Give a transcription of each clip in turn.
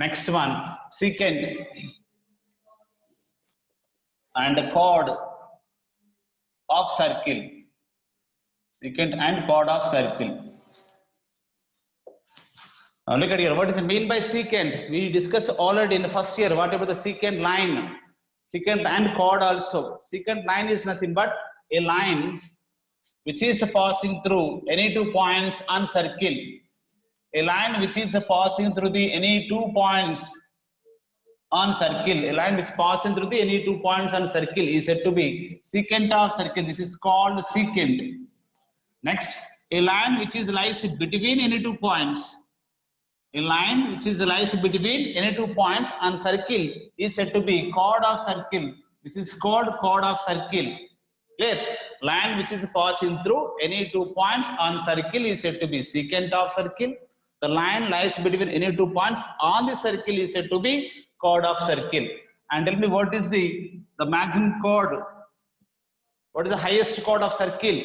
Next one, secant and chord of circle. Secant and chord of circle. Now look at here. What is mean by secant? We discussed already in the first year. What about the secant line? Secant and chord also. Secant line is nothing but a line which is passing through any 2 points on circle. A line which is passing through the any 2 points on circle. A line which passing through the any 2 points on circle is said to be secant of circle. This is called secant. Next, a line which is lies between any 2 points. A line which is lies between any 2 points on circle is said to be chord of circle. This is called chord of circle. Clear? Line which is passing through any 2 points on circle is said to be secant of circle. The line lies between any 2 points on the circle is said to be chord of circle. And tell me, what is the maximum chord? What is the highest chord of circle?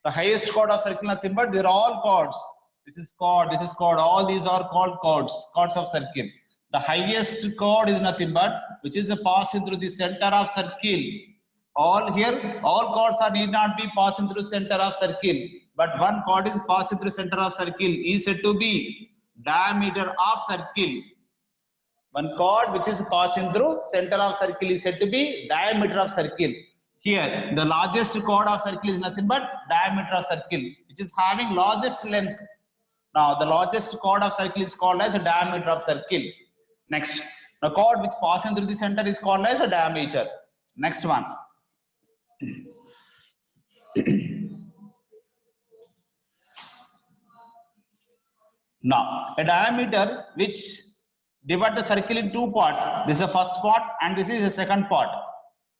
The highest chord of circle nothing but they're all chords. This is chord, this is chord. All these are called chords of circle. The highest chord is nothing but which is passing through the center of circle. All chords are need not be passing through center of circle, but one chord is passing through center of circle is said to be diameter of circle. One chord which is passing through center of circle is said to be diameter of circle. Here, the largest chord of circle is nothing but diameter of circle, which is having largest length. Now, the largest chord of circle is called as a diameter of circle. Next, the chord which passing through the center is called as a diameter. Next one. Now, a diameter which divides the circle in 2 parts. This is the first part and this is the second part.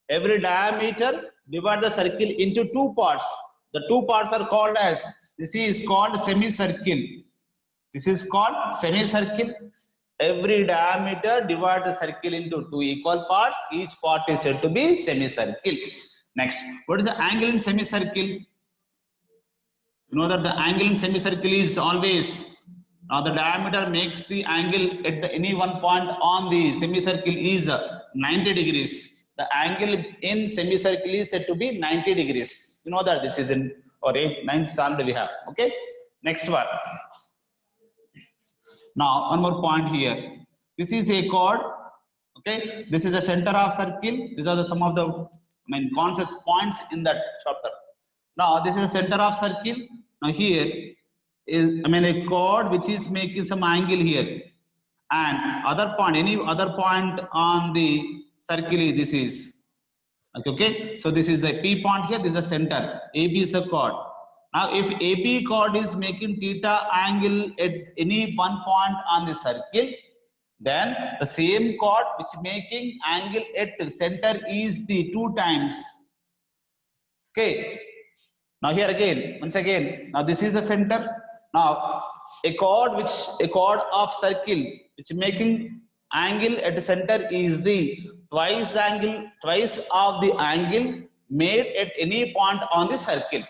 Every diameter divides the circle into 2 parts. The 2 parts are called as, this is called semicircle. This is called semicircle. Every diameter divides the circle into 2 equal parts. Each part is said to be semicircle. Next, what is the angle in semicircle? You know that the angle in semicircle is always, now the diameter makes the angle at any one point on the semicircle is 90 degrees. The angle in semicircle is said to be 90 degrees. You know that this is in or 9th standard we have. Okay. Next one. Now one more point here. This is a chord. Okay. This is the center of circle. These are some of the concepts points in that chapter. Now this is the center of circle. Now here is a chord which is making some angle here, and other point, any other point on the circle is this is okay. So this is the P point here. This is the center. AB is a chord. Now if AB chord is making theta angle at any one point on the circle, then the same chord which making angle at the center is the 2 times. Okay. Now here again, once again, now this is the center. Now a chord of circle which making angle at the center is the twice of the angle made at any point on the circle.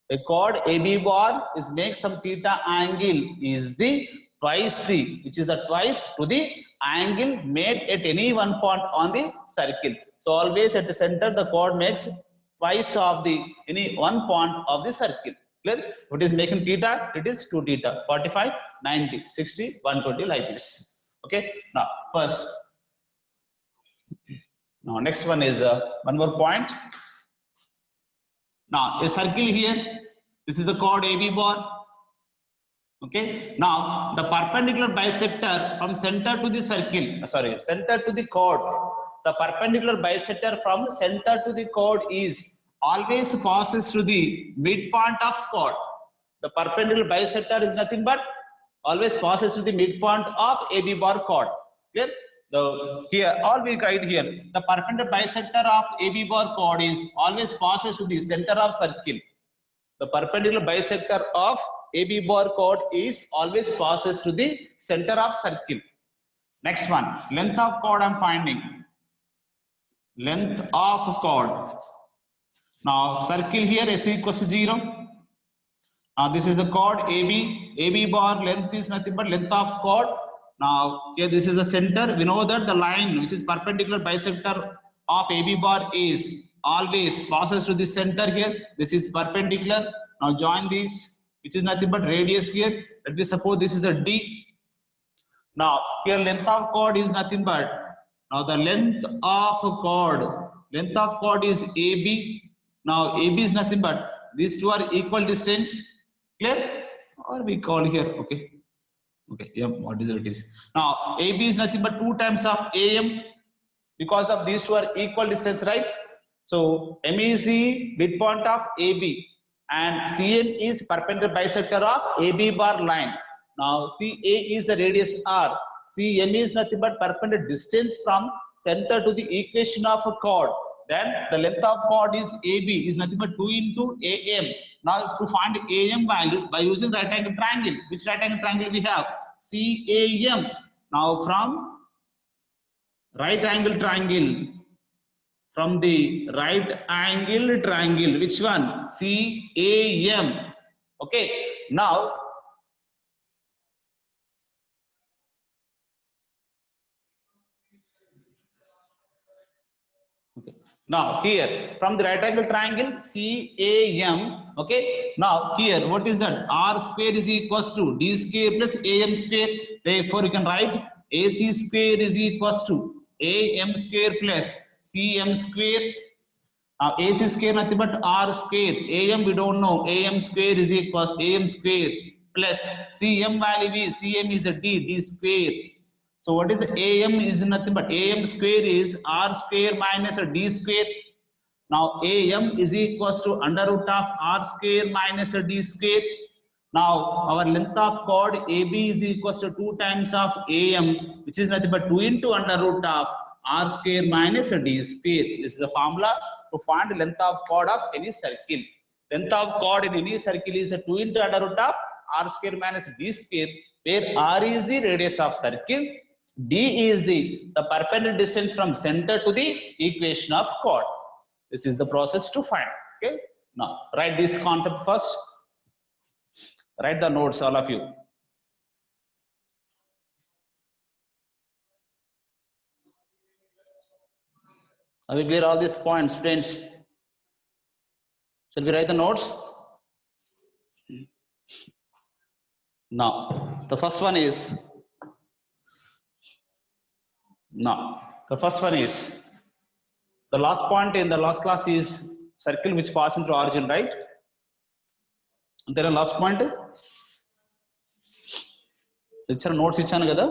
A chord AB bar is make some theta angle is the twice to the angle made at any one point on the circle. So always at the center the chord makes twice of the any one point of the circle. Clear? What is making theta? It is 2 theta, 45, 90, 60, 120 like this. Okay. Now first. Now next one is one more point. Now a circle here. This is the chord AB bar. Okay. Now the perpendicular bisector from center to the circle. Center to the chord. The perpendicular bisector from center to the chord is always passes through the midpoint of chord. The perpendicular bisector is nothing but always passes through the midpoint of AB bar chord. Clear? Here all we write here. The perpendicular bisector of AB bar chord is always passes to the center of circle. The perpendicular bisector of AB bar chord is always passes to the center of circle. Next one, length of chord I am finding. Length of chord. Now circle here S equals to 0. Now this is the chord AB. AB bar length is nothing but length of chord Now here this is the center. We know that the line which is perpendicular bisector of AB bar is always passes to the center here. This is perpendicular. Now join these, which is nothing but radius here. Let me suppose this is the D. Now here length of chord is nothing but, now the length of chord is AB. Now AB is nothing but, these two are equal distance. Clear? Or we call here, okay. Okay, yeah, what is it is. Now AB is nothing but 2 times of AM, because of these two are equal distance, right? So M is the midpoint of AB and CM is perpendicular bisector of AB bar line. Now CA is the radius R. CM is nothing but perpendicular distance from center to the equation of a chord. Then the length of chord is AB is nothing but 2 into AM. Now to find AM value by using right angle triangle. Which right angle triangle we have? CAM. Now from right angle triangle, from the right angle triangle, which one? CAM. Okay. Now Now here from the right angle triangle CAM, okay. Now here what is that? R square is equals to D square plus AM square. Therefore you can write AC square is equals to AM square plus CM square. Now AC square nothing but R square. AM we don't know. AM square is equals AM square plus CM value is CM is a D square. So what is AM is nothing but AM square is R square minus a D square. Now AM is equals to under root of R square minus a D square. Now our length of chord AB is equals to 2 times of AM, which is nothing but 2 into under root of R square minus a D square. This is the formula to find the length of chord of any circle. Length of chord in any circle is a 2 into under root of R square minus D square, where R is the radius of circle, D is the perpendicular distance from center to the equation of chord. This is the process to find. Okay. Now write this concept first. Write the notes, all of you. Are we clear all these points, students? Shall we write the notes? Now the first one is. The last point in the last class is circle which passes through origin, right? There are last point. Notes ichchanu kada?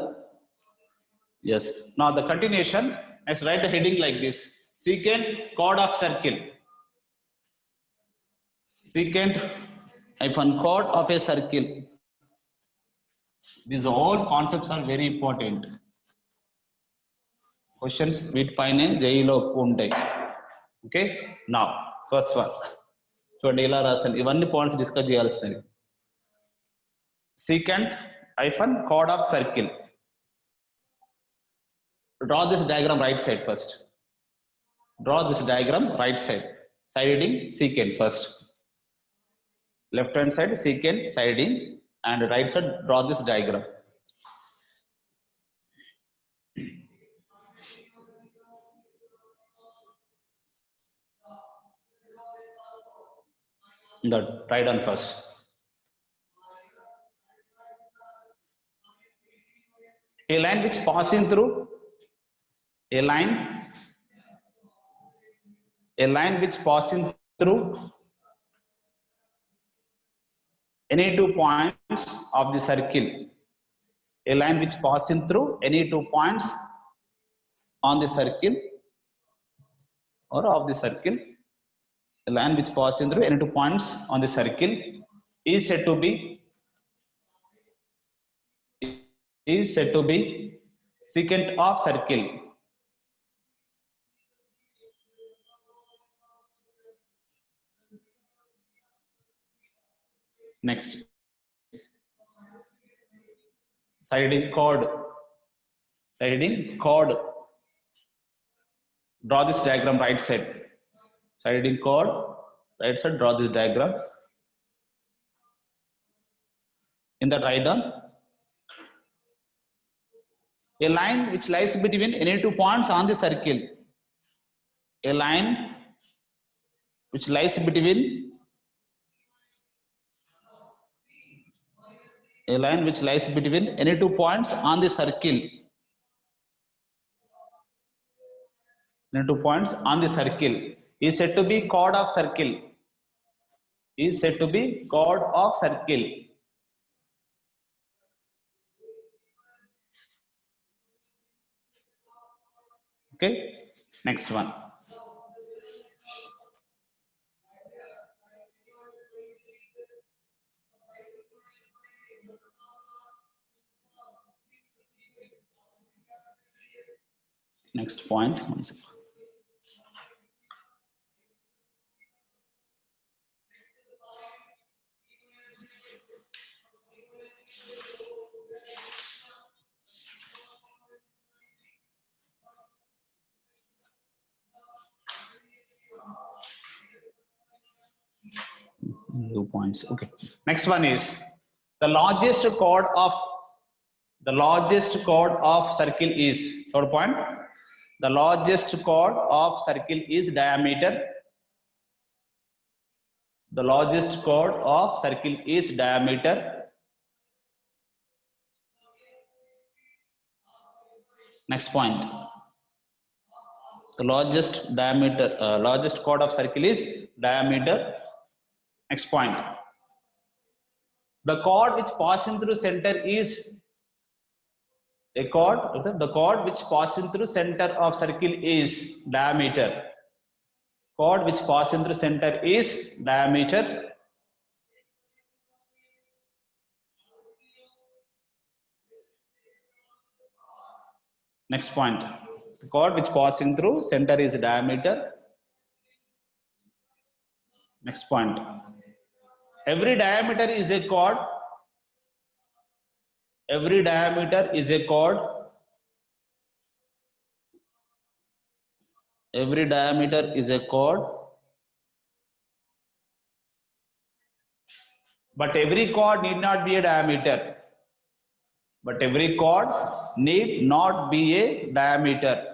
Yes. Now the continuation. Let's write the heading like this: secant chord of circle. Secant hyphen chord of a circle. These all concepts are very important. Questions వీటిపైనే Xylo ఉంటాయి. Okay. Now first one చూడండి ఇలా రాసాను. ఇవన్నీ points discuss చేయాల్సినవి. secant hyphen chord of circle. Draw this diagram right side first. Draw this diagram right side. Siding secant first. Left hand side secant siding and right side draw this diagram. That right on first. A line which passing through a line which passing through any 2 points of the circle. A line which passing through any 2 points on the circle or of the circle. A line which passing through any 2 points on the circle is said to be secant of circle. Next, siding chord. Draw this diagram right side. Siding chord right side, draw this diagram. In that write down A line which lies between any two points on the circle. A line which lies between any two points on the circle. Any two points on the circle is said to be chord of circle. Is said to be chord of circle. Okay. Next one. Next point. One second. Two points. Okay. Next one is the largest chord of circle is, third point. The largest chord of circle is diameter. The largest chord of circle is diameter. Next point. The largest chord of circle is diameter. Next point. The chord which passing through center is a chord. The chord which passing through center of circle is diameter. Chord which passing through center is diameter. Next point. The chord which passing through center is diameter. Next point. Every diameter is a chord. Every diameter is a chord. Every diameter is a chord. But every chord need not be a diameter. But every chord need not be a diameter.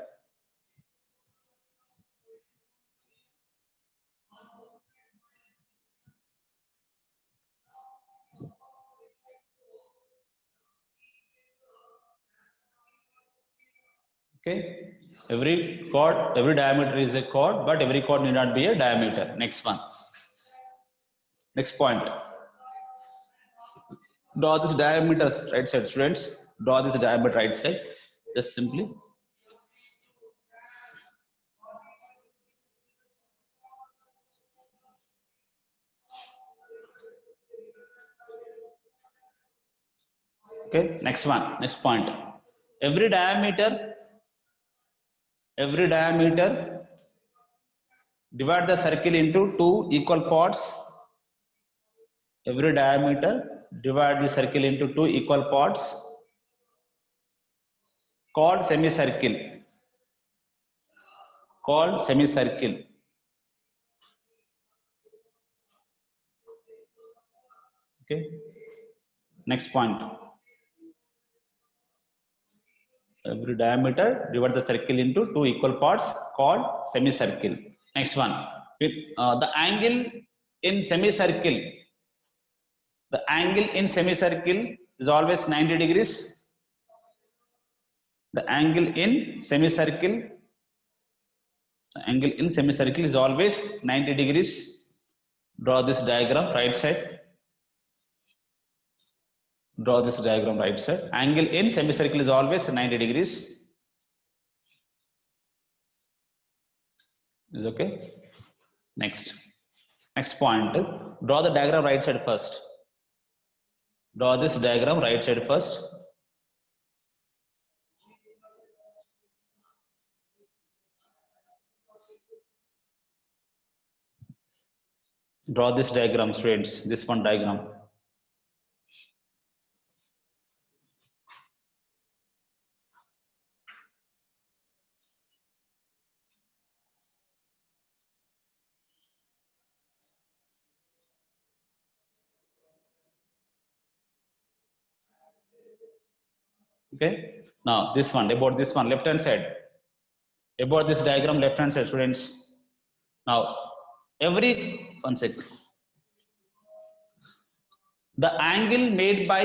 Okay. Every diameter is a chord, but every chord need not be a diameter. Next one. Next point. Draw this diameter right side, students. Draw this diameter right side. Just simply. Okay. Next one. Next point. Every diameter. Divide the circle into two equal parts. Every diameter divide the circle into two equal parts called semicircle. Called semicircle. Okay. Next point. Every diameter divide the circle into two equal parts called semicircle. Next one. The angle in semicircle. The angle in semicircle is always 90 degrees. The angle in semicircle. The angle in semicircle is always 90 degrees. Draw this diagram right side. Draw this diagram right side. Angle in semicircle is always 90 degrees. Is okay. Next point. Draw the diagram right side first. Draw this diagram right side first. Draw this diagram, students. This one diagram. Okay. Now this one, about this one, left hand side. About this diagram, left hand side, students. Now one sec. The angle made by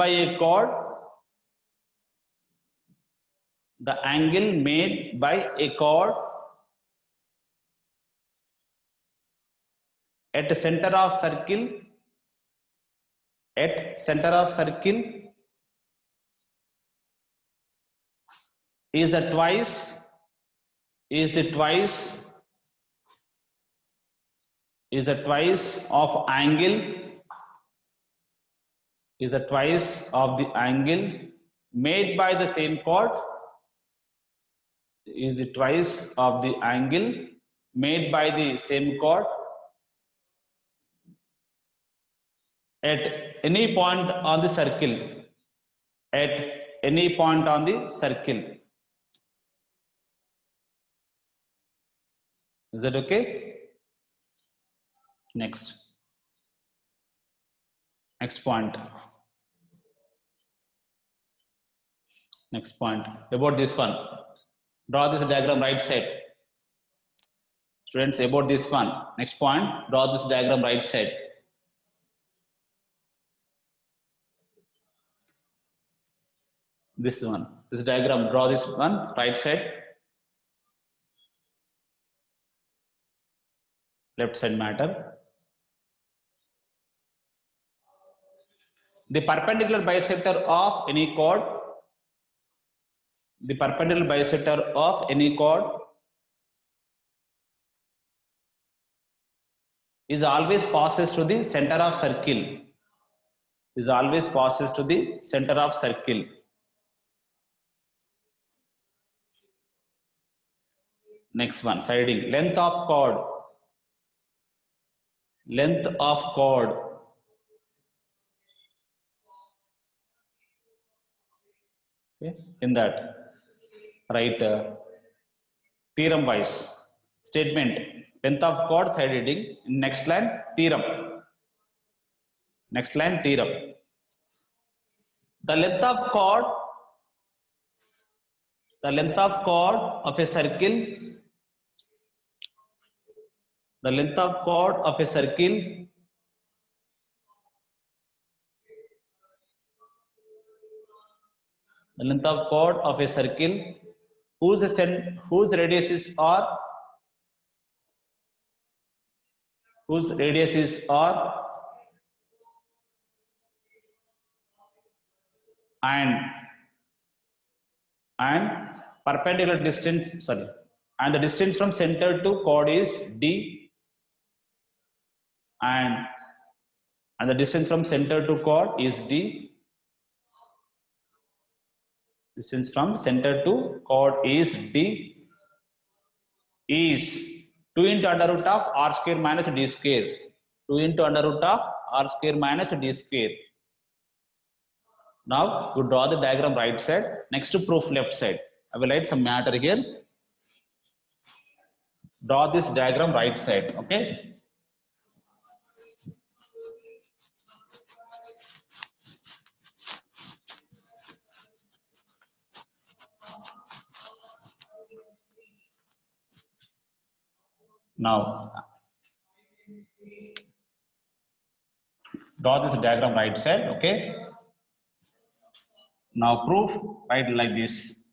a chord. The angle made by a chord at the center of circle. At center of circle is the twice of angle the angle made by the same chord is the twice of the angle made by the same chord at any point on the circle. At any point on the circle. Is that okay? Next point. Next point about this one. Draw this diagram right side. Students, about this one. Next point, draw this diagram right side. This one. This diagram, draw this one right side. Left side matter. The perpendicular bisector of any chord. The perpendicular bisector of any chord is always passes to the center of circle. Is always passes to the center of circle. Next one, siding. Length of chord. Length of chord. Okay. In that, write theorem wise statement. Length of chord, side heading. Next line, theorem. Next line, theorem. The length of chord of a circle. The length of chord of a circle whose radiuses are and perpendicular distance, and the distance from center to chord is d, and the distance from center to chord is d. Distance from center to chord is d, is 2 into under root of r square minus d square. 2 into under root of r square minus d square. Now you draw the diagram right side. Next to proof left side. I will write some matter here. Draw this diagram right side. Okay. Now draw this diagram right side. Okay. Now proof, write like this.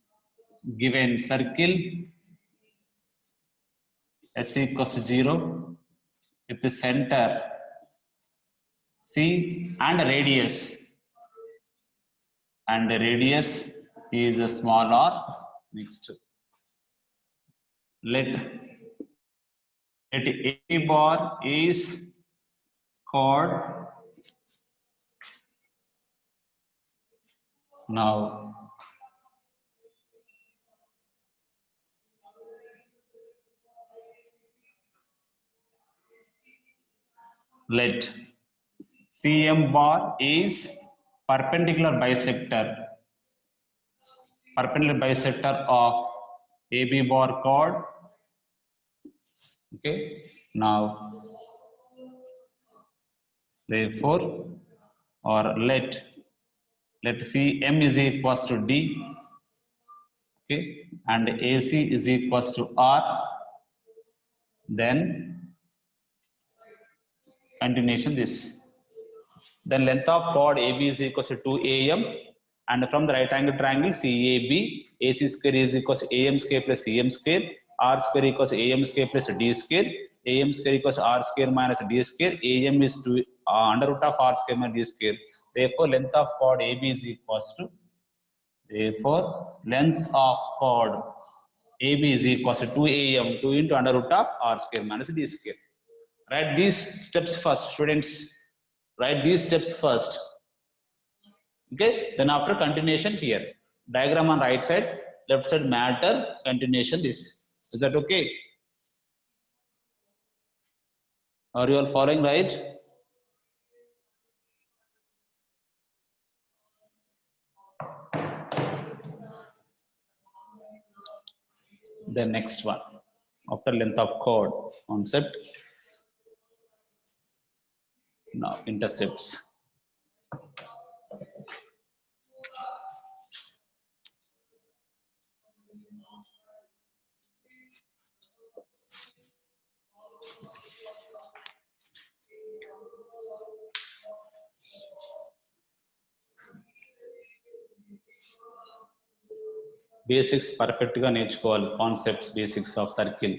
Given circle S equals to 0 with the center C and radius, and the radius is a small r. Next, let A bar is chord. Now let CM bar is perpendicular bisector of AB bar chord. Okay. Now therefore or let C M is equals to D, okay, and AC is equals to R, then continuation this. Then length of chord AB is equals to 2AM, and from the right angle triangle CAB, AC square is equals to AM square plus CM square, R square equals to AM square plus D square, AM square equals to R square minus D square, AM is to under root of R square minus D square. Therefore, length of chord AB is equals to, therefore, length of chord AB is equals to 2AM, 2 into under root of R square minus D square. Write these steps first, students. Write these steps first. Okay, then after continuation here. Diagram on right side, left side matter, continuation this. Is that okay? Are you all following right? The next one, after length of chord concept, now intercepts. Basics perfect గా నేర్చుకోవాలి, concepts basics of circle.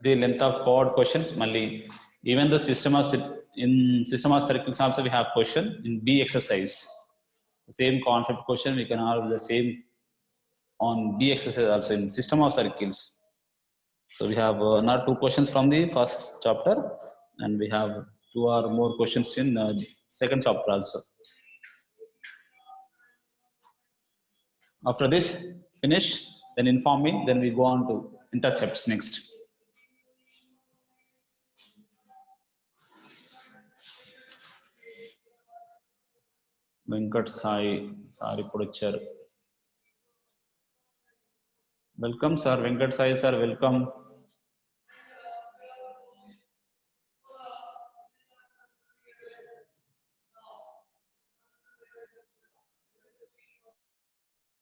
The length of chord questions, Mali, even the system of circles also we have question in B exercise. The same concept question we can have the same on B exercise also in system of circles. So we have not 2 questions from the first chapter, and we have 2 or more questions in second chapter also. After this finish, then inform me, then we go on to intercepts next. Venkat Sai, sorry Puducher. Welcome sir, Venkat Sai sir, welcome.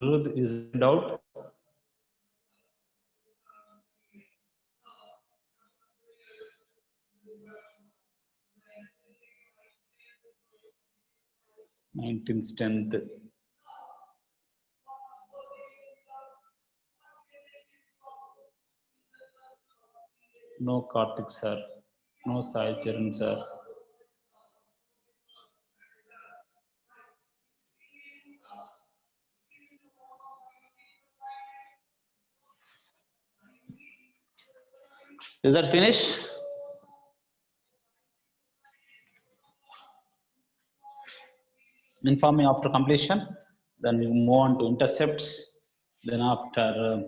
Ruth is in doubt. Nineteenth, 10th. No Karthik sir, no Sai Charan sir. Is that finished? Inform me after completion. Then we move on to intercepts. Then after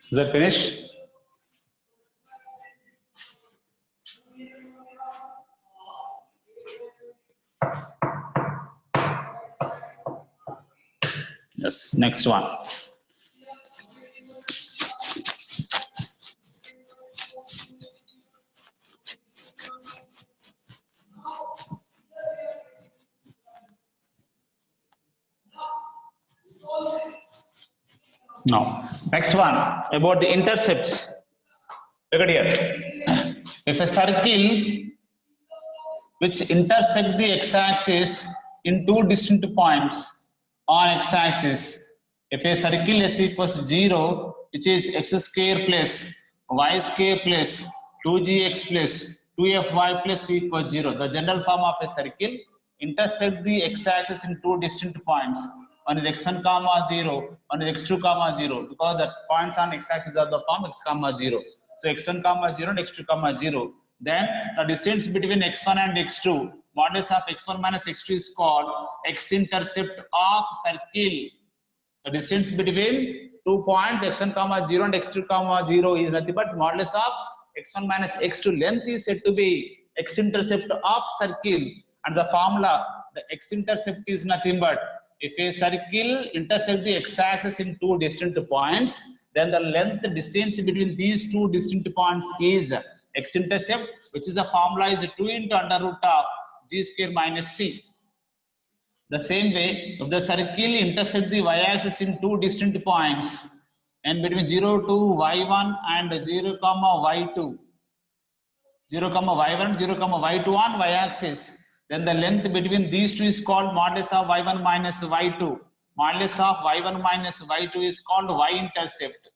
is that finished? Yes, next one. Now, next one about the intercepts. Look at here. If a circle which intersect the x-axis in two distinct points on x-axis. If a circle s equals 0, which is x square plus y square plus 2gx plus 2fy plus c equals 0, the general form of a circle intersect the x-axis in two distinct points. One is x1 comma 0, one is x2 comma 0, because the points on x-axis are the form x comma 0. So x1 comma 0 and x2 comma 0. Then the distance between x1 and x2, modulus of x1 minus x2 is called x-intercept of circle. The distance between 2 points x1 comma 0 and x2 comma 0 is nothing but modulus of x1 minus x2. Length is said to be x-intercept of circle, and the formula, the x-intercept is nothing but if a circle intersects the x-axis in two distant points, then the length distance between these two distant points is x-intercept, which is the formula is 2 into under root of g square minus c. The same way, if the circle intersects the y-axis in two distant points, and between 0 to y1 and 0 comma y2, 0 comma y1, 0 comma y2 on y-axis, then the length between these two is called modulus of y1 minus y2. Modulus of y1 minus y2 is called y-intercept,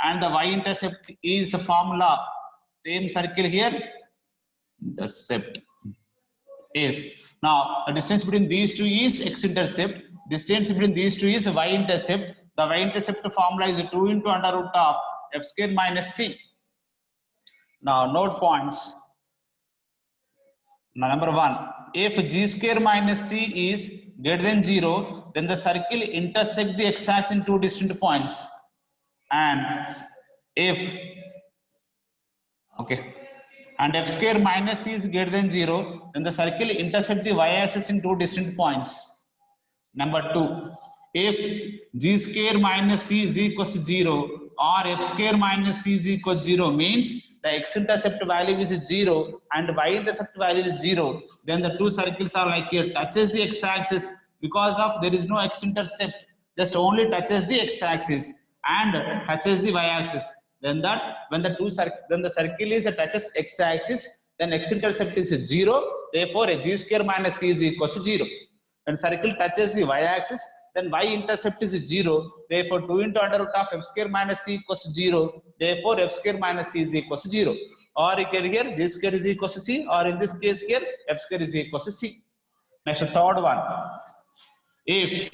and the y-intercept is a formula, same circle here, intercept is. Now, the distance between these two is x-intercept, distance between these two is y-intercept. The y-intercept formula is 2 into under root of f square minus c. Now, note points. Now, number 1, if g square minus c is greater than 0, then the circle intersects the x-axis in two distinct points. And if, okay, and f square minus c is greater than 0, then the circle intersects the y-axis in two distinct points. Number 2, if g square minus c is equals to 0 or f square minus c is equal to 0 means the x-intercept value is 0 and y-intercept value is 0, then the two circles are like here, touches the x-axis because of there is no x-intercept, just only touches the x-axis and touches the y-axis. Then that when the circle is touches x-axis, then x-intercept is 0. Therefore, a g square minus c is equal to 0. When circle touches the y-axis, then y-intercept is 0. Therefore, 2 into under root of f square minus c equals to 0. Therefore, f square minus c is equals to 0. Or here g square is equals to c, or in this case here f square is equals to c. Next, the third one. If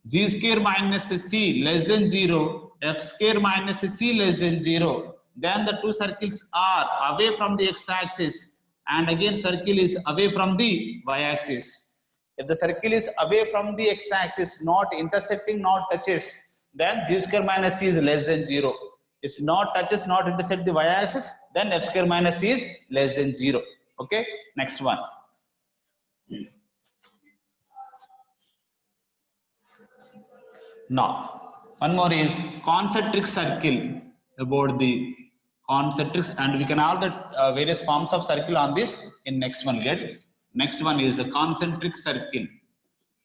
g square minus c less than 0, f square minus c less than 0, then the two circles are away from the x-axis, and again circle is away from the y-axis. If the circle is away from the x-axis, not intersecting, not touches, then g square minus c is less than 0. It's not touches, not intersect the y-axis, then f square minus c is less than 0. Okay, next one. Now, one more is concentric circle, about the concentric, and we can have the various forms of circle on this in next one. Get next one is a concentric circle.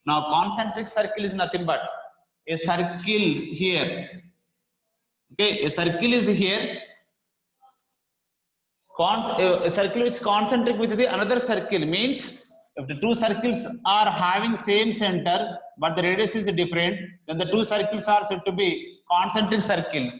Now, concentric circle is nothing but a circle here. Okay, a circle is here. A circle which concentric with the another circle means if the two circles are having same center but the radius is different, then the two circles are said to be concentric circle.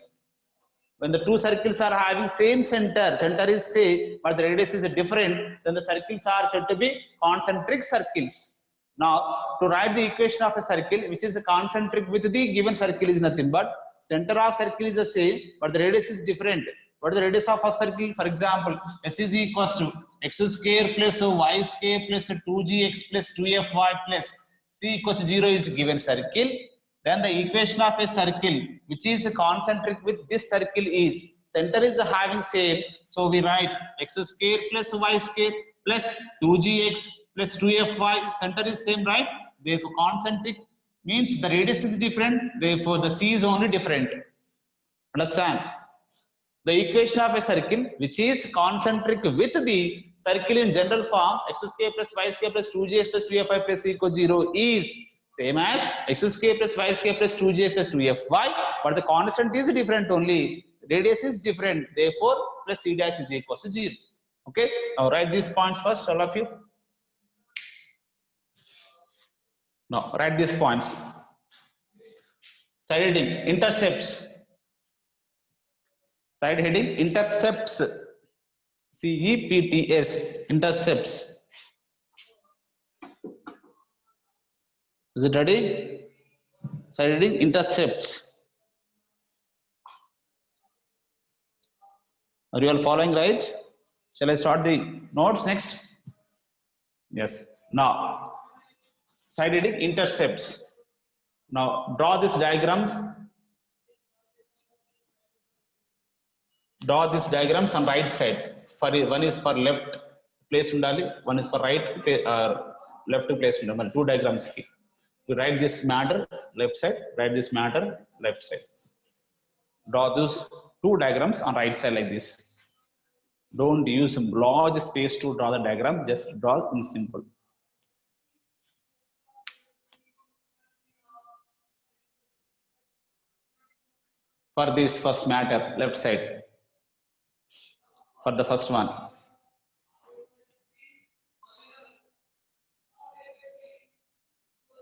When the two circles are having same center is same but the radius is different, then the circles are said to be concentric circles. Now, to write the equation of a circle which is concentric with the given circle is nothing but center of circle is the same but the radius is different. What is the radius of a circle? For example, s is equals to x square plus y square plus 2gx plus 2fy plus c equals to 0 is given circle. Then the equation of a circle which is concentric with this circle is center is having same. So we write x square plus y square plus 2gx plus 2fy. Center is same, right? Therefore, concentric means the radius is different. Therefore, the c is only different. Understand? The equation of a circle which is concentric with the circle in general form x square plus y square plus 2gx plus 2fy plus c equals 0 is same as x square plus y square plus 2gx plus 2fy, but the constant is different only. Radius is different. Therefore, plus c dash is equals to 0. Okay. Now write these points first, all of you. Now write these points. Side heading intercepts. Side heading intercepts. CEPTS intercepts. Is it ready? Side heading intercepts. Are you all following right? Shall I start the notes next? Yes. Now, side heading intercepts. Now, draw these diagrams. Draw these diagrams on right side. For one is for left place undali, one is for right left place undali. Two diagrams. You write this matter left side. Write this matter left side. Draw those two diagrams on right side like this. Don't use large space to draw the diagram. Just draw in simple. For this first matter, left side. For the first one.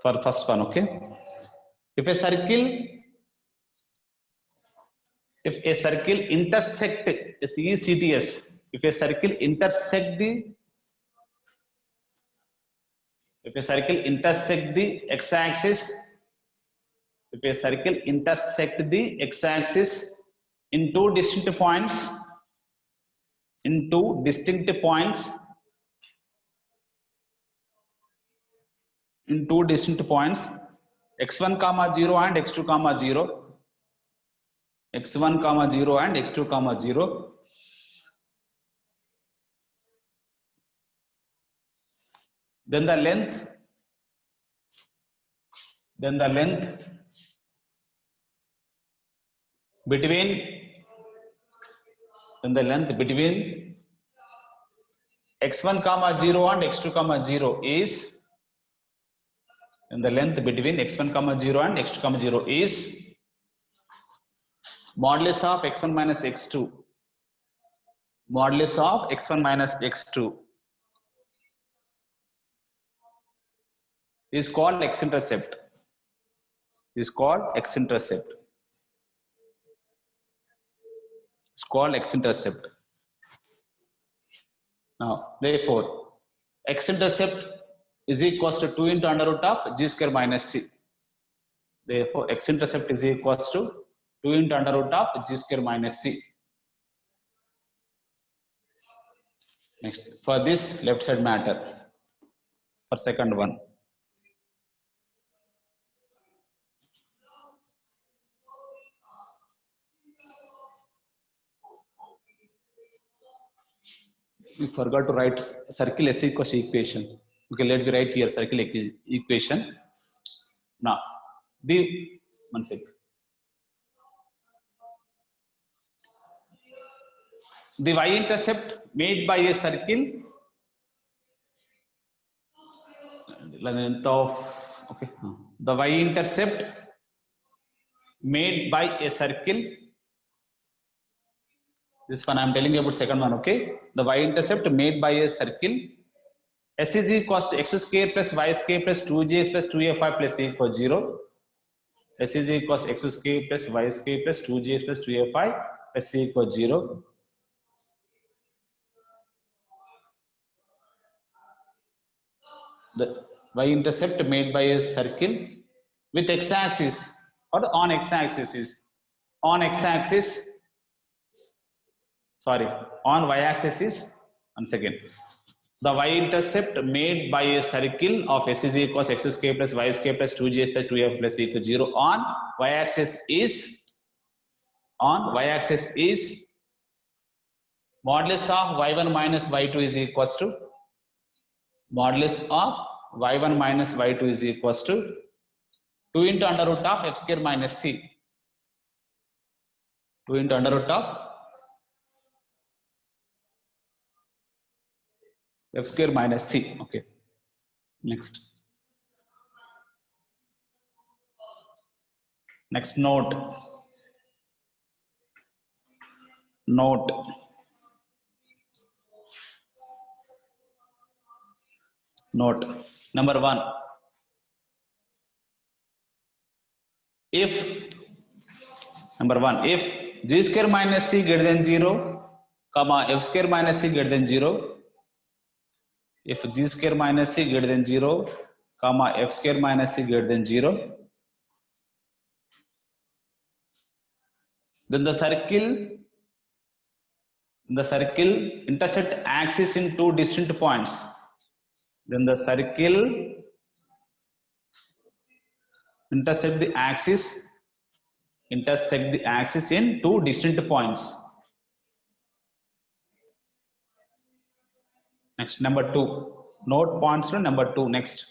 For first one, okay. If a circle intersect CECTS, if a circle intersect the x-axis, if a circle intersect the x-axis in two distinct points, x1 comma 0 and x2 comma 0, x1 comma 0 and x2 comma 0. Then the length between x1 comma 0 and x2 comma 0 is, and the length between x1 comma 0 and x2 comma 0 is modulus of x1 minus x2, modulus of x1 minus x2 is called x-intercept, is called x-intercept. It's called x-intercept. Now, therefore, x-intercept is equals to 2 into under root of g square minus c. Therefore, x-intercept is equals to 2 into under root of g square minus c. Next, for this left side matter, for second one. We forgot to write circle S equals equation. Okay, let me write here circle equation. Now, the one sec. The y-intercept made by a circle, length of, okay, the y-intercept made by a circle. This one I am telling you about second one, okay. The y-intercept made by a circle. S is equals to x square plus y square plus 2j plus 2a5 plus c equals 0. S is equals to x square plus y square plus 2j plus 2a5 plus c equals 0. The y-intercept made by a circle with x-axis or on x-axis is on x-axis. Sorry, on y-axis is, once again, the y-intercept made by a circle of s is equals x square plus y square plus 2j plus 2f plus c equals 0 on y-axis is modulus of y1 minus y2 is equals to modulus of y1 minus y2 is equals to 2 into under root of f square minus c. 2 into under root of f square minus c. Okay. Next note. Note number 1. If number 1, if g square minus c greater than 0, comma f square minus c greater than 0, if g square minus c greater than 0, comma f square minus c greater than 0, then the circle intersect axis in two distinct points. Then the circle intersect the axis in two distinct points. Next, number 2. Note points to number 2. Next,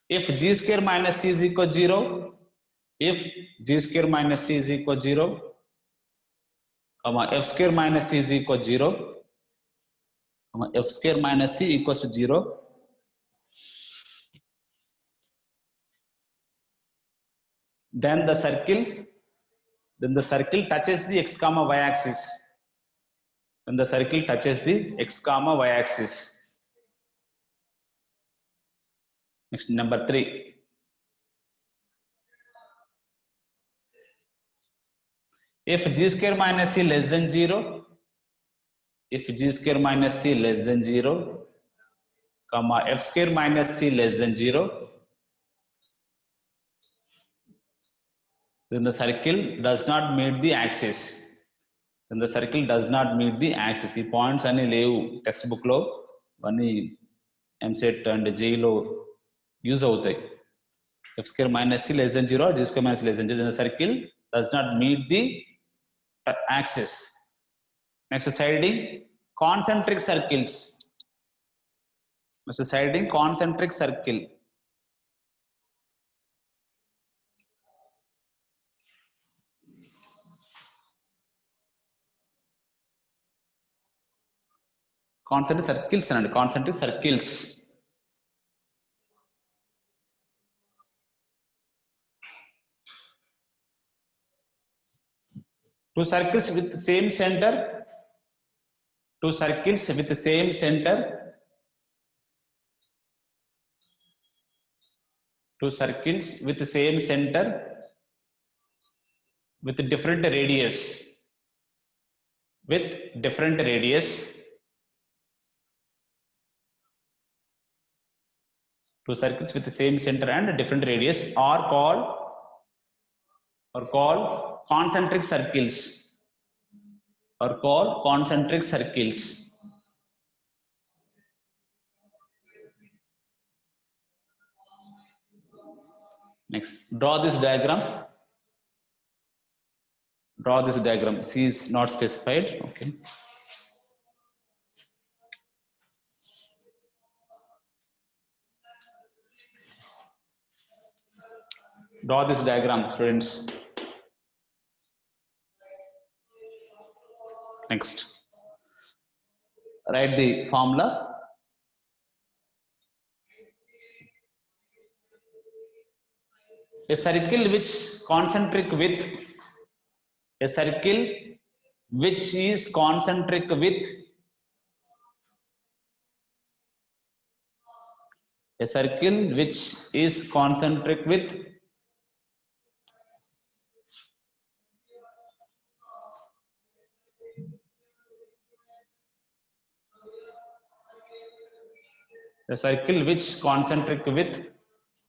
if g square minus c is equal to 0, if g square minus c is equal to 0, comma f square minus c is equal to 0, comma f square minus c equals to 0, then the circle touches the x comma y axis. When the circle touches the x comma y axis. Next, number 3. If g square minus c less than 0, if g square minus c less than 0, comma f square minus c less than 0, then the circle does not meet the axis. Then the circle does not meet the axis. ఈ points అన్ని లేవు text book లో, అన్ని EAMCET and జేఈలో use అవుతాయి. f square minus c less than 0, g square minus c less than 0, then the circle does not meet the axis. Next, siding concentric circles. Next, siding concentric circle. Concentric circles and concentric circles. Two circles with the same center. Two circles with the same center. Two circles with the same center with different radius. With different radius. Two circles with the same center and different radius are called concentric circles. Are called concentric circles. Next, draw this diagram. Draw this diagram. C is not specified. Okay. Draw this diagram, students. Next, write the formula. A circle which concentric with a circle which is concentric with a circle which is concentric with a circle which concentric with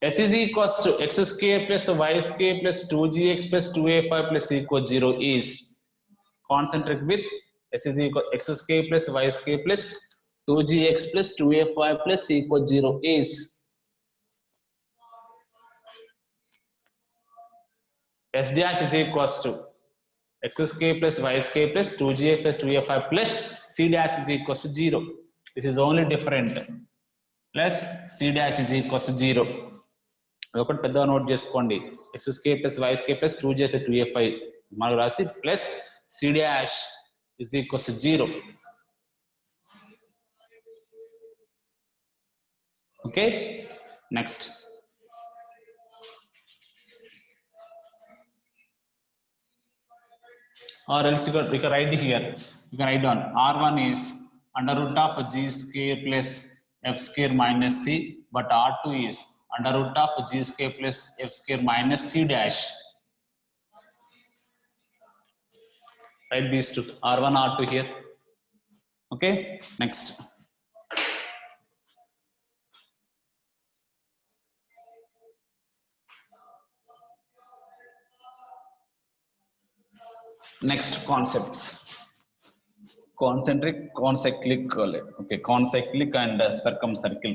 S is equals to x square plus y square plus 2gx plus 2a5 plus equal 0 is concentric with S is equal x square plus y square plus 2gx plus 2a5 plus equal 0 is S dash is equals to x square plus y square plus 2gx plus 2a5 plus c dash is equals to 0. This is only different. Plus c dash is equals to 0. ఒకటి పెద్దగా note చేసుకోండి. x square plus y square plus 2j plus 2a5 మనం రాసి plus c dash is equals to 0. Okay, next. Or else you can write here. You can write down R1 is under root of g square plus f square minus c, but R2 is under root of g square plus f square minus c dash. Write these two, r1 r2 here. Okay, next. Next concepts. Concentric, concyclic, okay, concyclic and circumcircle.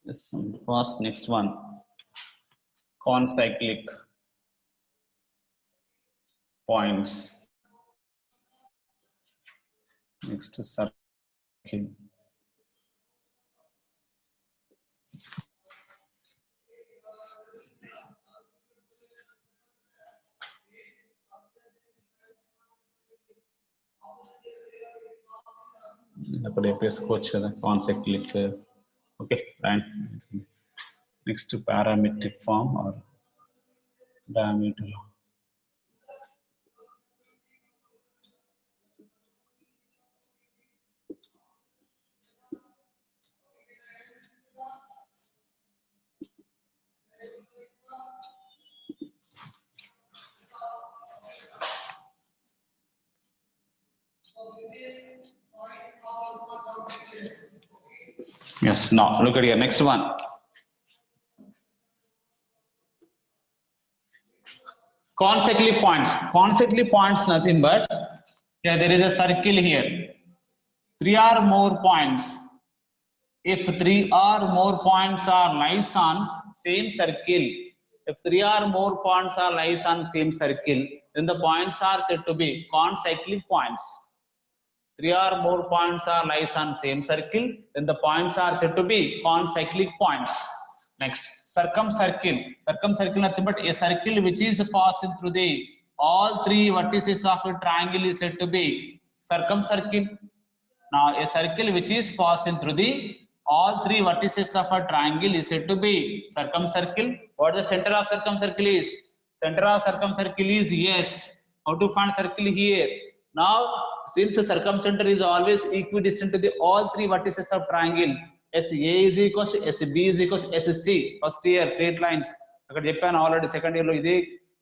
Yes, first next one, concyclic points. Next circle. Concyclic. Okay, right. Next to parametric form or diameter. Yes, now look at here. Next one. Concyclic points. Concyclic points nothing but yeah, there is a circle here. 3 or more points. If 3 or more points are lies on same circle, if 3 or more points are lies on same circle, then the points are said to be concyclic points. 3 or more points are lies on same circle, then the points are said to be concyclic points. Next, circumcircle. Circumcircle nothing but a circle which is passing through the all three vertices of a triangle is said to be circumcircle. Now, a circle which is passing through the all three vertices of a triangle is said to be circumcircle. What the center of circumcircle is? Center of circumcircle is yes. How to find circle here? Now, since the circumcenter is always equidistant to the all three vertices of triangle, SA is equals to SB is equals to SC. First year straight lines. అక్కడ చెప్పాను already second year లో ఇది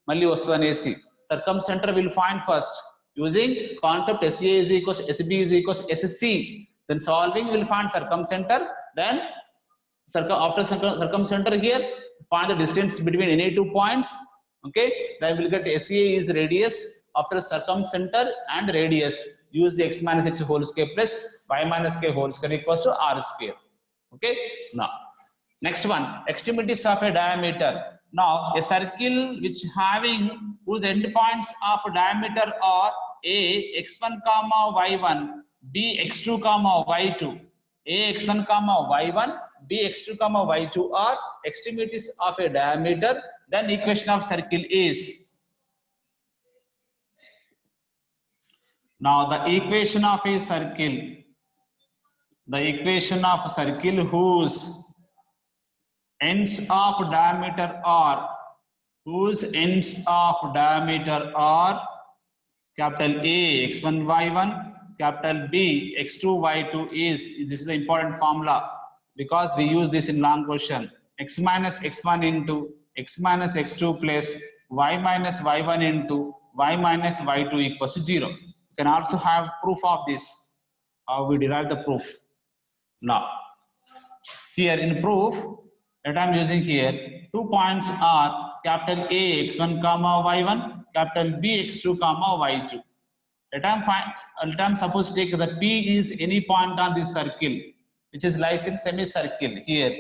మళ్ళీ వస్తుంది అనేసి. Circumcenter will find first using concept SA is equals to SB is equals to SC. Then solving will find circumcenter. Then after circumcenter here, find the distance between any 2 points. Okay, then we'll get SA is radius. After circumcenter and radius, use the x minus h whole square plus y minus k whole square equals to r square. Okay, now next one, extremities of a diameter. Now a circle which having whose endpoints of diameter are a x1 comma y1, b x2 comma y2, a x1 comma y1, b x2 comma y2 are extremities of a diameter. Then equation of circle is, now the equation of a circle, the equation of a circle whose ends of diameter are, capital A x1 y1, capital B x2 y2 is, this is the important formula because we use this in long question, x minus x1 into x minus x2 plus y minus y1 into y minus y2 equals to 0. You can also have proof of this, how we derive the proof. Now here in proof that I am using here, 2 points are capital A x1 comma y1, capital B x2 comma y2. Let I'm supposed to take that P is any point on this circle which is lies in semicircle here.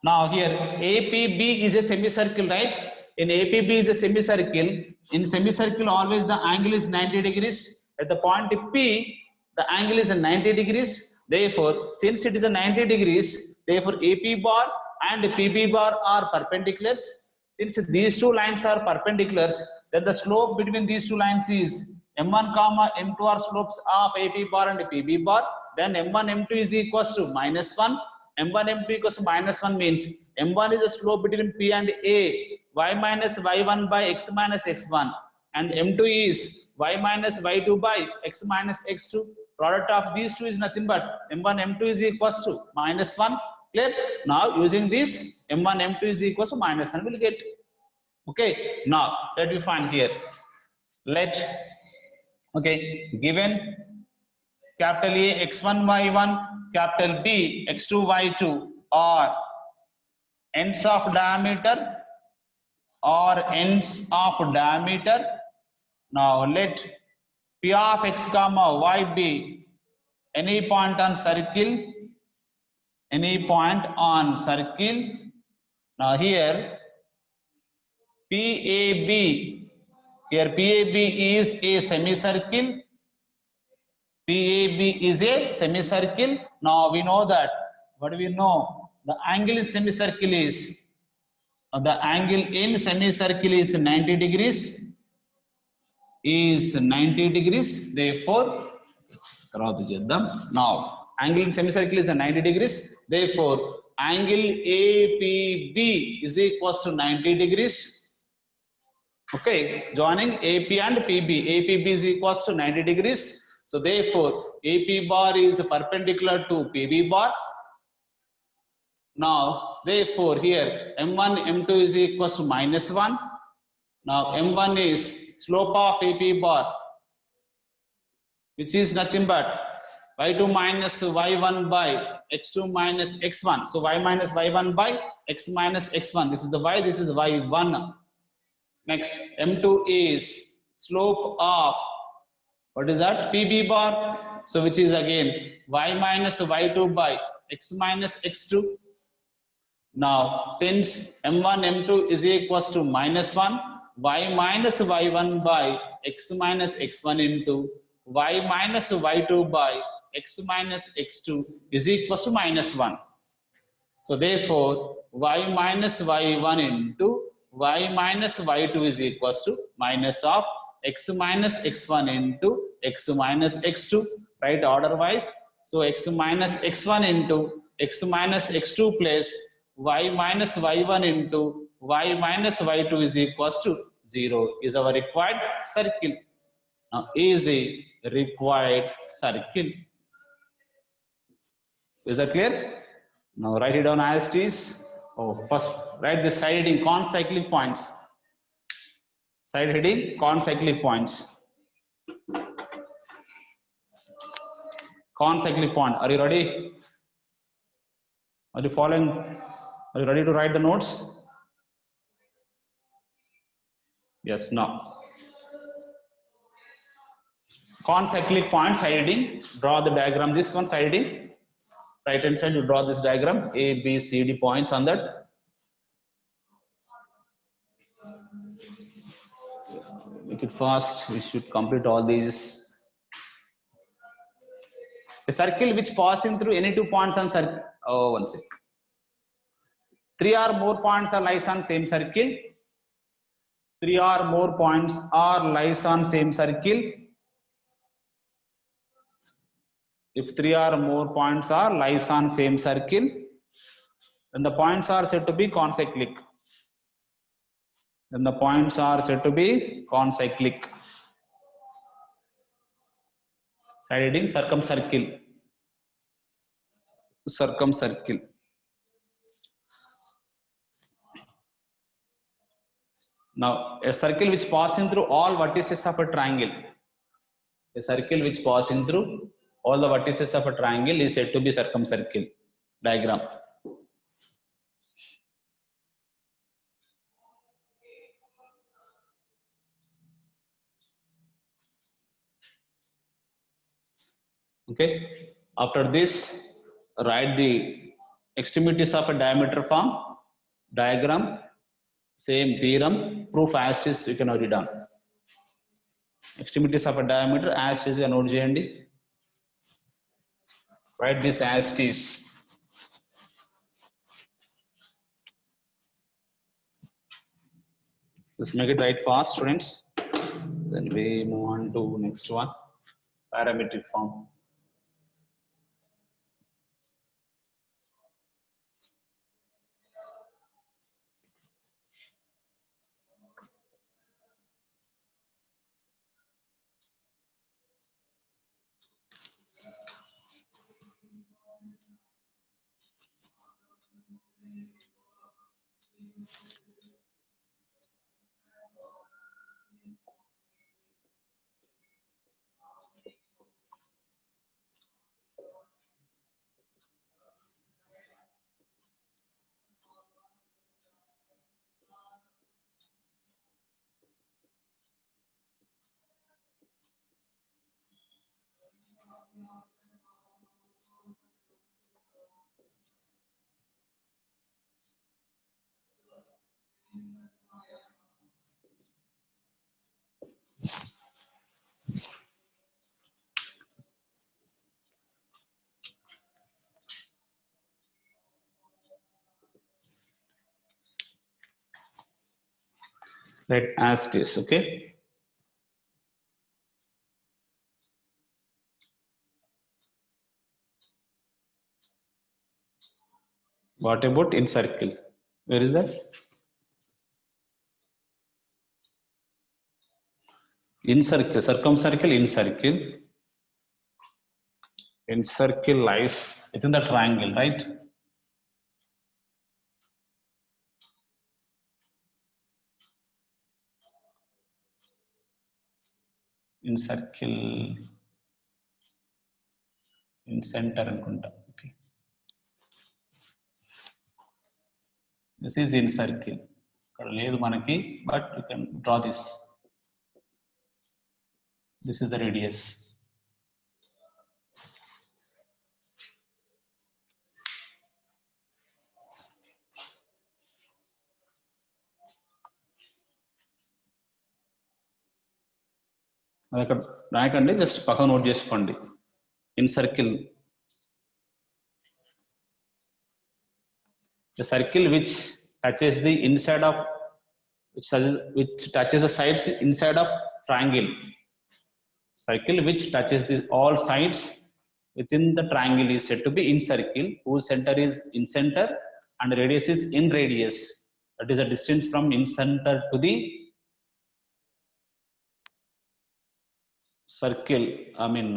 Now here APB is a semicircle, right? In APB is a semicircle. In semicircle always the angle is 90 degrees. At the point P, the angle is 90 degrees. Therefore, since it is a 90 degrees, therefore AP bar and PB bar are perpendiculars. Since these two lines are perpendiculars, then the slope between these two lines is M1 comma M2 are slopes of AP bar and PB bar. Then M1 M2 is equals to -1, M1 M2 equals to -1 means M1 is a slope between P and A, y minus y1 by x minus x1, and M2 is y minus y2 by x minus x2. Product of these two is nothing but M1 M2 is equals to -1. Clear? Now using this M1 M2 is equals to -1 we'll get. Okay, now let me find here. Let, okay, given capital A x1 y1, capital B x2 y2 are ends of diameter Now let P of x comma y be any point on circle. Now here PAB is a semicircle. Now we know that, what do we know? The angle in semicircle is 90 degrees. Therefore, now angle in semicircle is 90 degrees. Therefore, angle APB is equals to 90 degrees. Okay, joining AP and PB. APB is equals to 90 degrees. So therefore, AP bar is perpendicular to PB bar. Now, therefore, here M1, M2 is equals to -1. Now, M1 is slope of AP bar, which is nothing but y2 minus y1 by x2 minus x1. So, y minus y1 by x minus x1. This is the y, this is the y1. Next, M2 is slope of, what is that? PB bar. So, which is again y minus y2 by x minus x2. Now, since M1, M2 is equals to -1, y minus y1 by x minus x1 into y minus y2 by x minus x2 is equals to -1. So, therefore, y minus y1 into y minus y2 is equals to minus of x minus x1 into x minus x2, right, order wise. So, x minus x1 into x minus x2 plus y minus y1 into y minus y2 is equals to 0 is our required circle. Now, is the required circle. Is that clear? Now, write it down as it is. Oh, first write the side heading concyclic points. Side heading concyclic points. Concyclic point. Are you ready? Are you following? Are you ready to write the notes? Yes, no. Concyclic point side heading. Draw the diagram. This one side heading. Right hand side, you draw this diagram. A, B, C, D points on that. Make it fast. We should complete all these. A circle which passing through any 2 points on circle. Oh, one sec. 3 or more points are lies on same circle. 3 or more points are lies on same circle. If 3 or more points are lies on same circle, then the points are said to be concyclic. Side heading circumcircle. Now, a circle which passing through all vertices of a triangle. A circle which passing through all the vertices of a triangle is said to be circumcircle. Diagram. Okay. After this, write the extremities of a diameter form. Diagram. Same theorem. Proof as is you can already done. Extremities of a diameter as is and note cheyandi. Write this as is. Let's make it right fast, students. Then we move on to next one. Parametric form. Let as it is. Okay. What about in circle? Where is that? In circle, circumcircle, in circle. In circle lies within the triangle, right? In circle, in center anukunta. Okay. This is in circle. Ikkada ledhu manaki, but you can draw this. This is the radius. అది అక్కడ రాయకండి, just పక్కన note చేసుకోండి. In circle, the circle which touches the inside of which touches the sides inside of triangle. Circle which touches the all sides within the triangle is said to be in circle, whose center is in center and radius is in radius. That is the distance from in center to the circle. I mean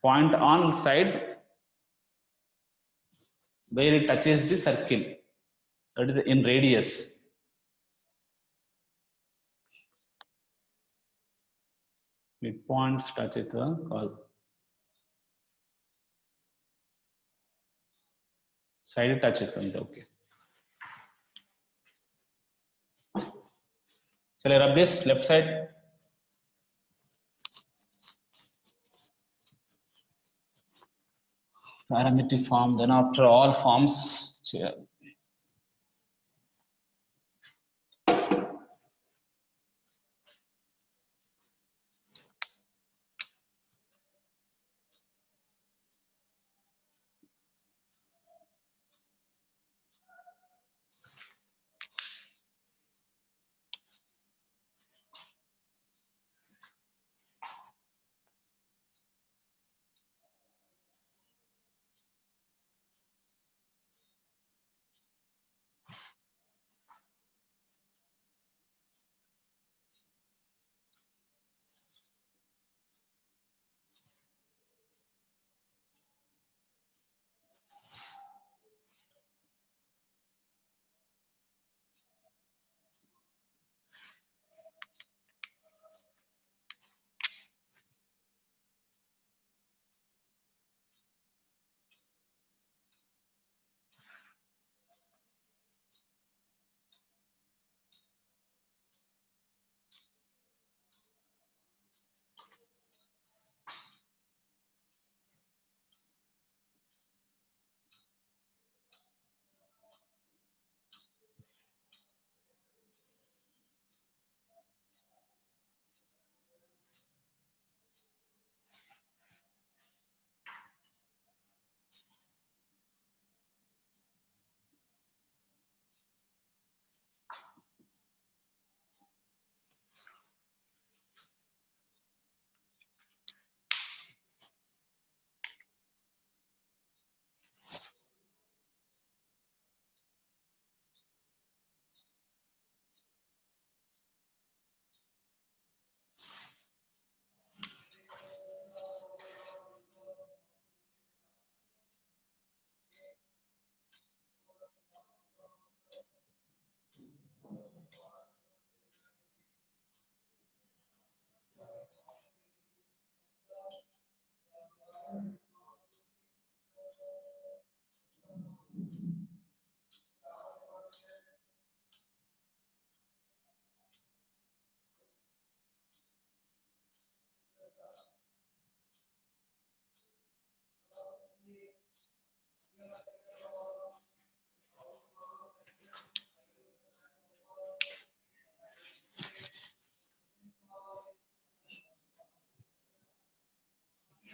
point on side where it touches the circle. That is in radius. Mid points touch it call side touch it. Okay. Shall I rub this left side? Parametric form. Then after all forms,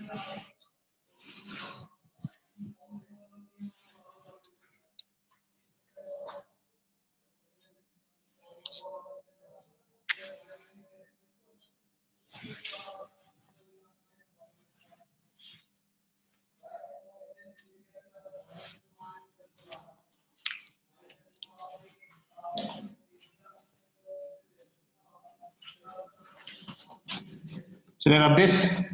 So you have this.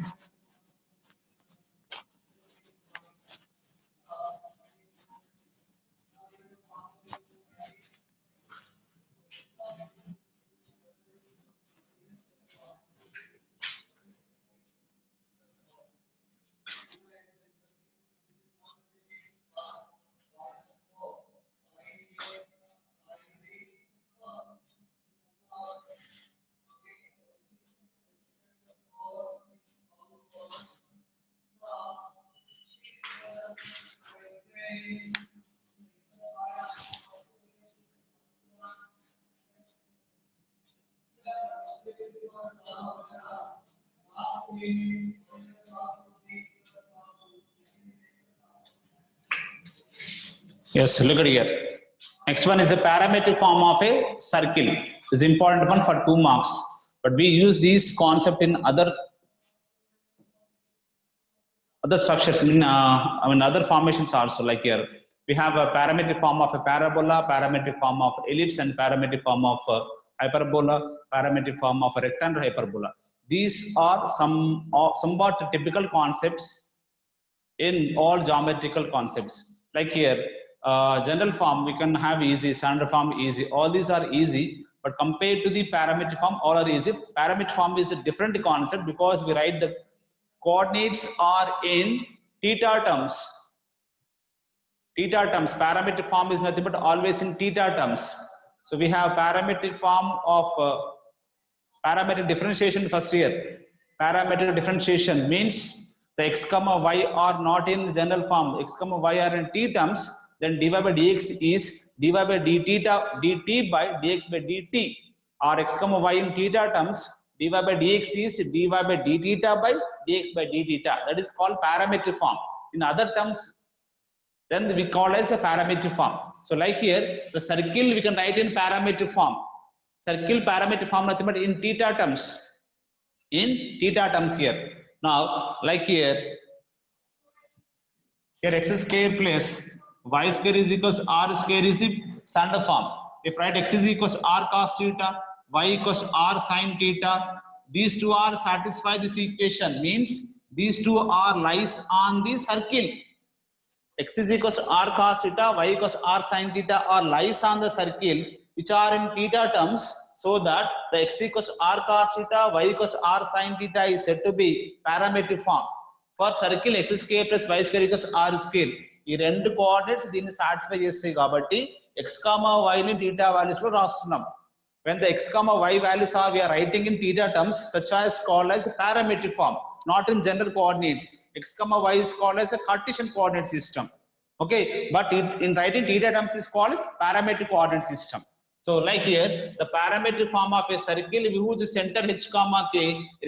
Yes, look at here. Next one is a parametric form of a circle. This is important one for 2 marks. But we use these concept in other structures in other formations also. Like here, we have a parametric form of a parabola, parametric form of ellipse, and parametric form of hyperbola, parametric form of a rectangle hyperbola. These are somewhat typical concepts in all geometrical concepts. Like here, general form we can have easy, standard form easy. All these are easy, but compared to the parametric form, all are easy. Parametric form is a different concept because we write the coordinates are in theta terms. Theta terms. Parametric form is nothing but always in theta terms. So we have parametric form of parametric differentiation first here. Parametric differentiation means the x comma y are not in general form. X comma y are in t terms. Then dy by dx is dy by dt by dx by dt. Or x comma y in theta terms, dy by dx is dy by d theta by dx by d theta. That is called parametric form. In other terms, then we call as a parametric form. So like here, the circle we can write in parametric form. Circle parametric form nothing but in theta terms. In theta terms here. Now, like here x square plus y square is equals r square is the standard form. If write x is equals r cos theta, y equals r sin theta, these two are satisfy this equation, means these two are lies on the circle. X is equals to r cos theta, y equals r sin theta are lies on the circle which are in theta terms, so that the x equals r cos theta, y equals r sin theta is said to be parametric form. For circle x square plus y square equals r square. ఈ రెండు coordinates దీన్ని satisfy చేస్తాయి కాబట్టి x, y ని theta values లో రాస్తున్నాం. When the x, y values are we are writing in theta terms, such as called as parametric form, not in general coordinates. X, y is called as a Cartesian coordinate system. Okay, but in writing theta terms is called parametric coordinate system. So like here, the parametric form of a circle whose center h comma k,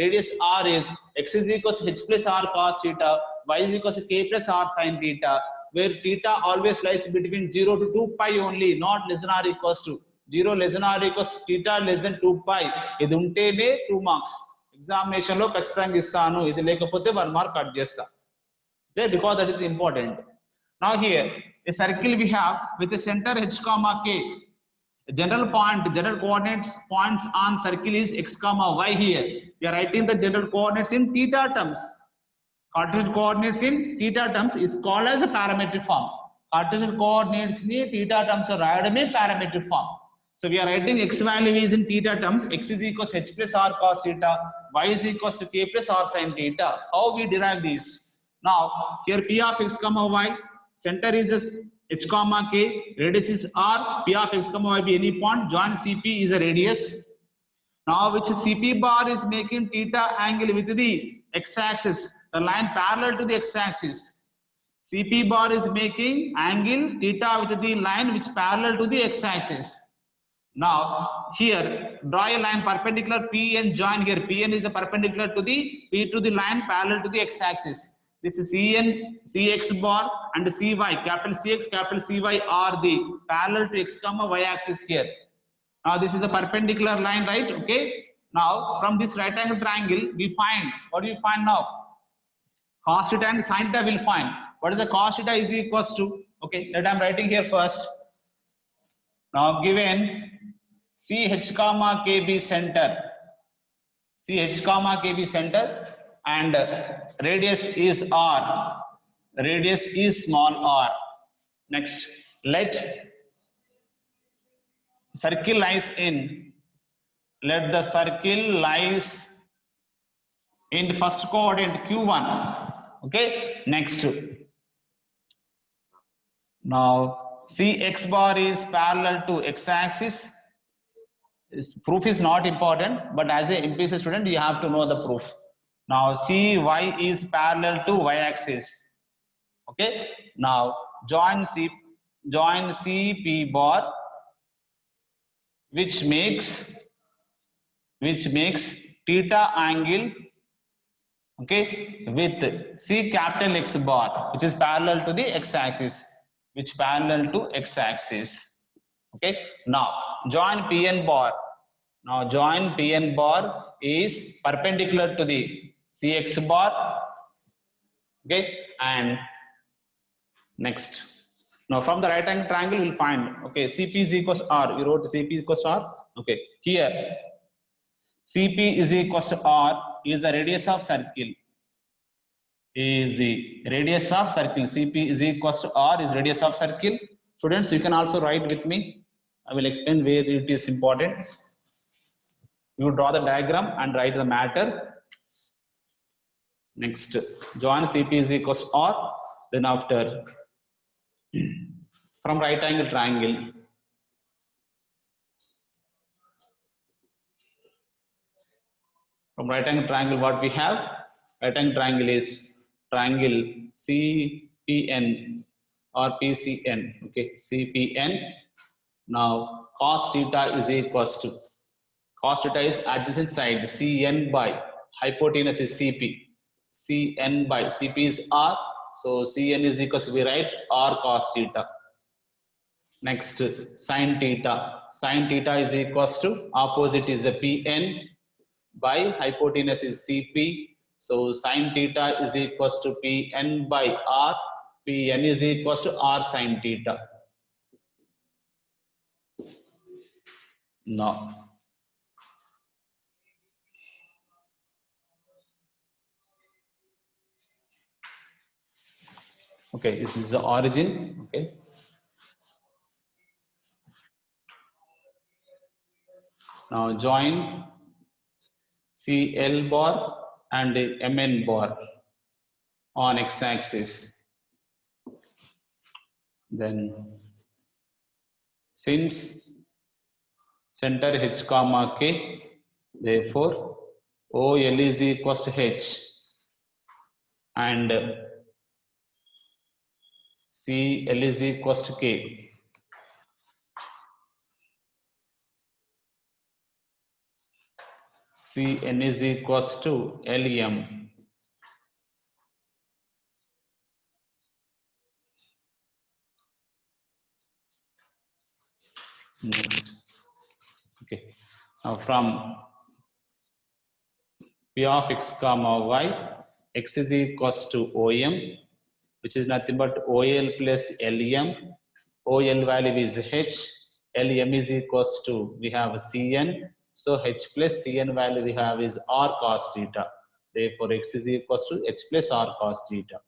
radius r is x is equals to h plus r cos theta, y is equals to k plus r sin theta, where theta always lies between 0 to 2 pi only, not less than or equals to 0 less than or equals to theta less than 2 pi. ఇది ఉంటేనే 2 marks. Examination లో ఖచ్చితంగా ఇస్తాను, ఇది లేకపోతే 1 mark cut చేస్తా. Okay, because that is important. Now here, a circle we have with a center h comma k. General coordinates points on circle is x comma y here. We are writing the general coordinates in theta terms. Cartesian coordinates in theta terms is called as a parametric form. Cartesian coordinates ni theta terms are రాయడమే parametric form. So we are writing x value is in theta terms. X is equals to h plus r cos theta, y is equals to k plus r sin theta. How we derive this? Now here p of x comma y, center is h comma k, radius is r, p of x comma y be any point, join cp is a radius. Now which cp bar is making theta angle with the x axis, the line parallel to the x axis. Cp bar is making angle theta with the line which parallel to the x axis. Now here draw a line perpendicular PN, join here. PN is a perpendicular to the line parallel to the x-axis. This is CN, CX bar and CY, capital CX, capital CY are the parallel to x comma y axis here. Now this is a perpendicular line, right? Okay. Now from this right angle triangle, we find, what do we find now? Cos theta and sin theta will find. What is the cos theta is equals to? Okay, that I'm writing here first. Now given CH comma KB center, CH comma KB center, and radius is R, radius is small r. Next, let circle lies in, let the circle lies in first coordinate Q1. Okay, next. Now Cx bar is parallel to x-axis. Proof is not important, but as a MPC student, you have to know the proof. Now Cy is parallel to y-axis. Okay. Now join CP bar, which makes theta angle, okay, with C capital X bar, which is parallel to the x-axis, which parallel to x-axis. Okay. Now join PN bar. Now join PN bar is perpendicular to the CX bar. Okay. And next. Now from the right angle triangle we'll find, okay, CP is equals to R. You wrote CP equals to R. Okay. Here CP is equals to R is the radius of circle. Is the radius of circle. CP is equals to R is radius of circle. Students, you can also write with me. I will explain where it is important. You draw the diagram and write the matter. Next, join CP is equals to R. Then after, from right angle triangle, what we have? Right angle triangle is triangle CPN or PCN. Okay, CPN. Now cos theta is equals to, cos theta is adjacent side, CN by hypotenuse is CP. CN by CP is R. So CN is equals to, we write R cos theta. Next, sin theta. Sin theta is equals to, opposite is a PN by hypotenuse is CP. So sin theta is equals to PN by R. PN is equals to R sin theta. No. Okay, this is the origin. Okay. Now join CL bar and MN bar on x-axis. Then since center H comma K, therefore OL is equals to H and CL is equals to K. Cn is equals to LM. Next. Okay. Now from P of x comma y, x is equals to OM, which is nothing but OL plus LM. OL value is H. LM is equals to, we have Cn. So H plus Cn value we have is R cos theta. Therefore x is equals to H plus R cos theta.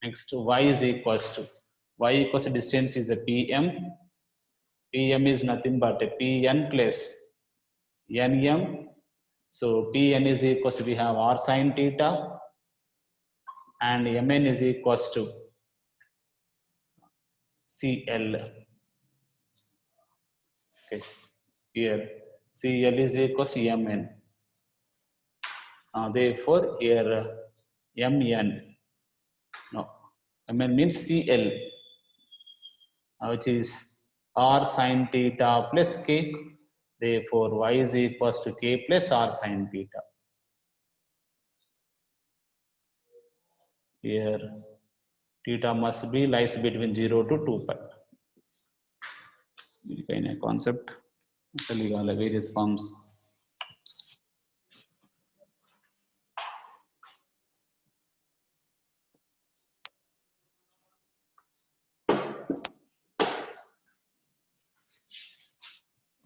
Next, y is equals to distance is a PM. PM is nothing but a Pn plus Nm. So Pn is equals to, we have R sin theta and Mn is equals to CL. Okay, here CL is equals to Mn. Therefore here Mn, no, Mn means CL, which is R sin theta plus K. Therefore, y is equals to k plus r sin theta. Here, theta must be lies between 0 to 2 pi. This kind of concept. Various forms.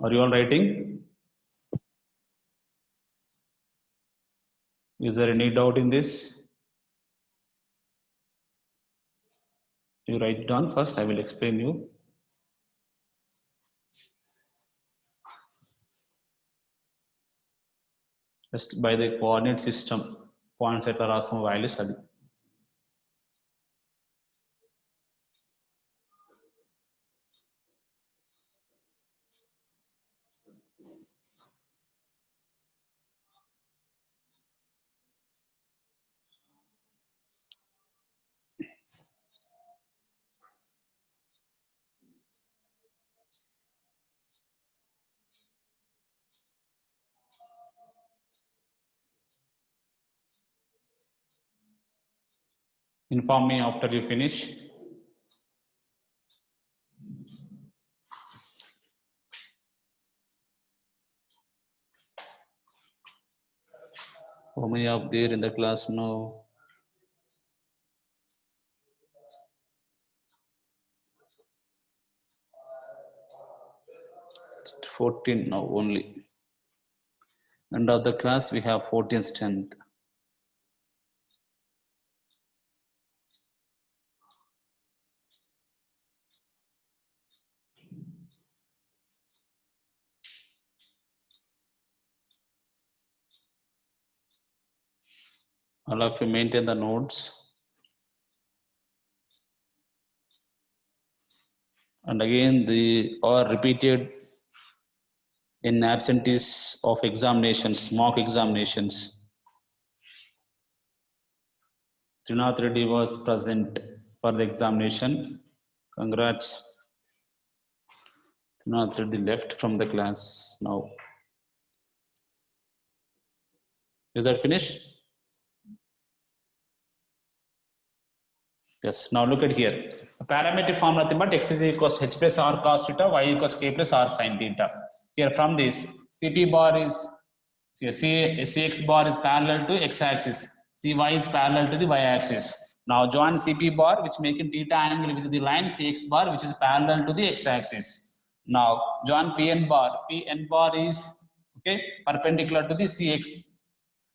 Are you all writing? Is there any doubt in this? You write it down first, I will explain you. Just by the coordinate system, points at the value study. Inform me after you finish. How many are there in the class now? It's 14 now only. End of the class, we have 14 strength. All of you maintain the notes. And again, they are repeated in absentees of examinations, mock examinations. Trinath Reddy was present for the examination. Congrats. Trinath Reddy left from the class now. Is that finished? Yes, now look at here. A parametric form nothing but x is equals to h plus r cos theta, y equals k plus r sin theta. Here from this, Cp bar is, Cx bar is parallel to x-axis, Cy is parallel to the y-axis. Now join Cp bar which making theta angle with the line Cx bar which is parallel to the x-axis. Now join Pn bar is perpendicular to the Cx.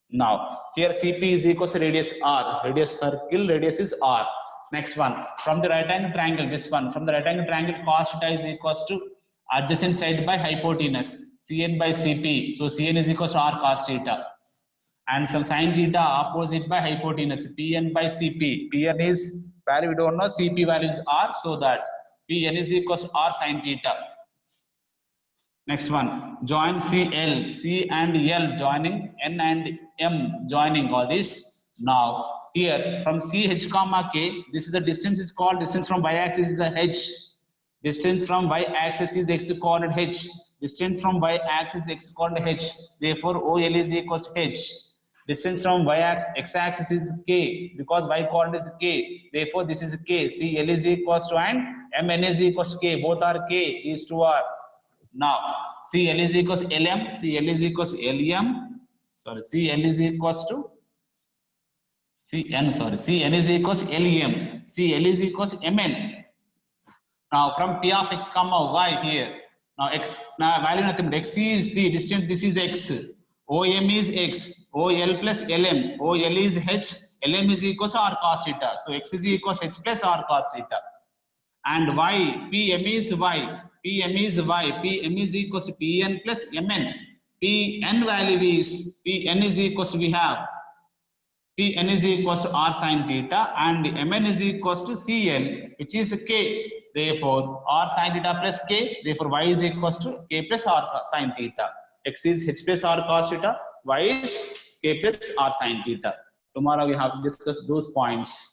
Now here Cp is equals to radius r, radius circle, radius is r. Next one, from the right angle triangle, this one, from the right angle triangle cos theta is equals to adjacent side by hypotenuse, Cn by Cp. So Cn is equals to r cos theta. And some sin theta opposite by hypotenuse, Pn by Cp. Pn is value we don't know, Cp value is r, so that Pn is equals to r sin theta. Next one, join CL, C and L joining, N and M joining all this. Now here from CH comma K, this is the distance is called distance from y-axis is the h. Distance from y-axis is x coordinate h. Distance from y-axis x coordinate h. Therefore OL is equals to h. Distance from y-axis x-axis is k because y coordinate is k. Therefore this is k. CL is equals to and MN is equals to k. Both are k. These two are. Now CL is equals to LM. CL is equals to LM. Sorry, CL is equals to Cn is equals to LEM. CL is equals to MN. Now from P of x comma y here. Now x, now value nothing but x is the distance, this is x. OM is x. OL plus LM. OL is h. LM is equals to r cos theta. So x is equals to h plus r cos theta. And y, PM is y. PM is y. PM is equals to Pn plus Mn. Pn value is, Pn is equals to, we have Pn is equals to r sin theta and Mn is equals to Cl which is k. Therefore r sin theta plus k. Therefore y is equals to k plus r sin theta. X is h plus r cos theta. Y is k plus r sin theta. Tomorrow we have to discuss those points.